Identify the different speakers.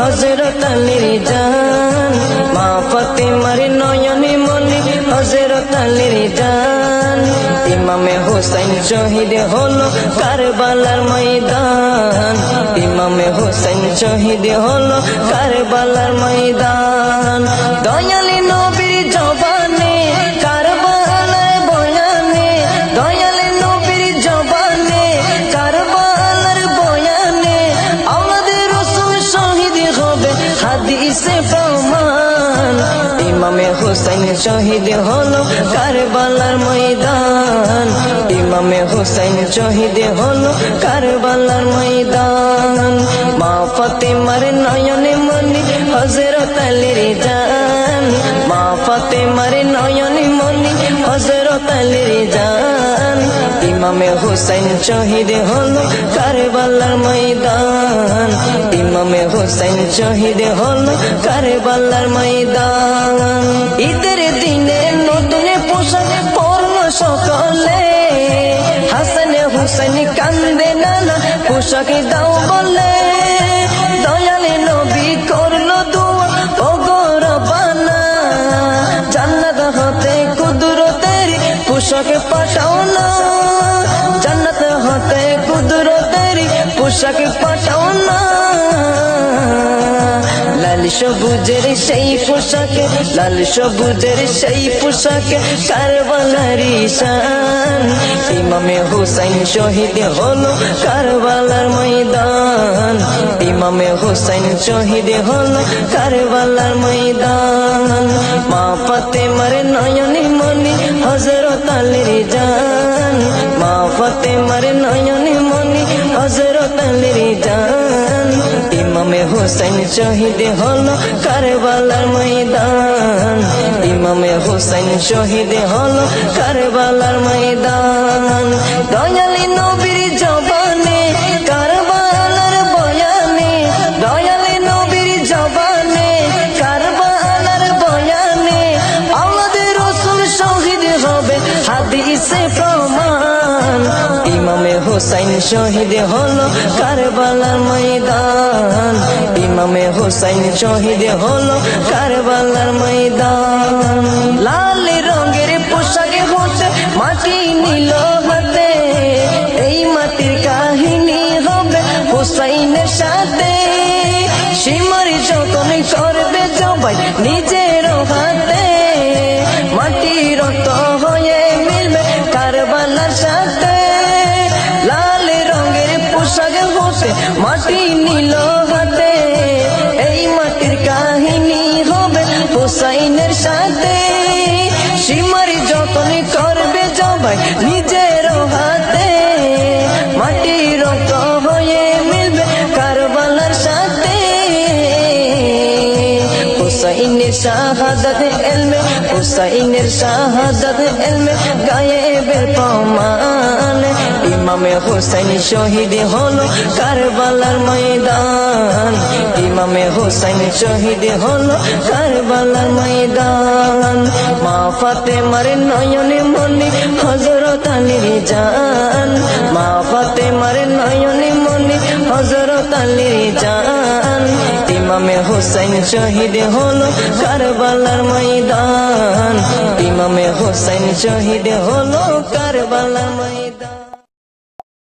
Speaker 1: হযরত আলীর জান, মা ফাতেমার নয়নে মনি হযরত আলীর জান। ইমামে হুসাইন শহীদ হলো কারবালার ময়দান, ইমামে হুসাইন শহীদ হলো কারবালার ময়দান। দয়ালি নবীর জবানে কারবালার বয়ানে, দয়ালি নবীর জবানে কারবালার বয়ানে, আওলাদের রাসূল শহীদ হবে হাদিসে প্রমাণ। ইমামে হুসাইন শহীদ হলো কারবালার ময়দান, ইমামে হুসাইন শহীদ হলো কারবালার ময়দান। মা ফাতেমার নয়নে মনি হযরত আলীর জান, মা ফাতেমার নয়নে মনি হযরত আলীর জান। ইমামে হুসাইন শহীদ হলো কারবালার ময়দান, ইমামে হুসাইন শহীদ হলো কারবালার ময়দান। ঈদের দিনে নতুন পোশাক পরলো সকলে, হাসান হুসাইন কান্দে নানা পোশাক দাও বলে। দয়ালে নবী করলো দোয়া ও গো রব্বানা, জান্নাত হতে কুদরতের পোশাক পাঠাও না, জান্নাত হতে কুদরতের পোশাক পাঠাও না। লাল সবুজের সেই পোশাকে, লাল সবুজের সেই পোশাকে কারবালার ঈশান। ইমামে হুসাইন শহীদ হলো কারবালার ময়দান, ইমামে হুসাইন শহীদ হলো কারবালার ময়দান। মা ফাতেমার নয়নে মনি হযরত আলীর জান, মা ফাতেমার নয়নে মনি হযরত আলীর জান। ইমামে হুসাইন শহীদ হলো কারবালার ময়দান, ইমামে হুসাইন শহীদ হলো কারবালার ময়দান। দয়ালি নবীর জবানে কারবালার বয়ানে, দয়ালি নবীর জবানে কারবালার বয়ানে, আওলাদের রাসূল শহীদ হবে হাদিসে প্রমাণ। ইমামে হুসাইন শহীদ হলো কারবালার ময়দান, ইমামে হুসাইন শহীদ হলো কারবালার ময়দান। লাল রঙের পোশাকে হতে মাটি নিল হাতে, এই মাটির কাহিনী হবে হুসাইনের সাথে। সীমার যতন করবে জবাই নিজের হাতে, মাটি রক্ত হয়ে মিলবে কারবালার সাথে। লাল রঙের পোশাক হতে মাটি নিল হাতে, এই মাটির কাহিনী হবে হুসাইনের সাথে। সীমার যতন করবে জবাই নিজের হাতে, মাটি রক্ত হয়ে মিলবে কারবালার সাথে। হুসাইনের শাহাদাত ইলমে, হুসাইনের শাহাদাত ইলমে গায়েবের প্রমাণ। ইমামে হুসাইন শহীদ হলো কারবালার ময়দান, ইমামে হুসাইন শহীদ হলো কারবালার ময়দান। মা ফাতেমার নয়নে মনি হযরত আলীর জান, মা ফাতেমার নয়নে মনি হযরত আলীর জান। ইমামে হুসাইন শহীদ হলো কারবালার ময়দান, ইমামে হুসাইন শহীদ হলো কারবালার ময়দান।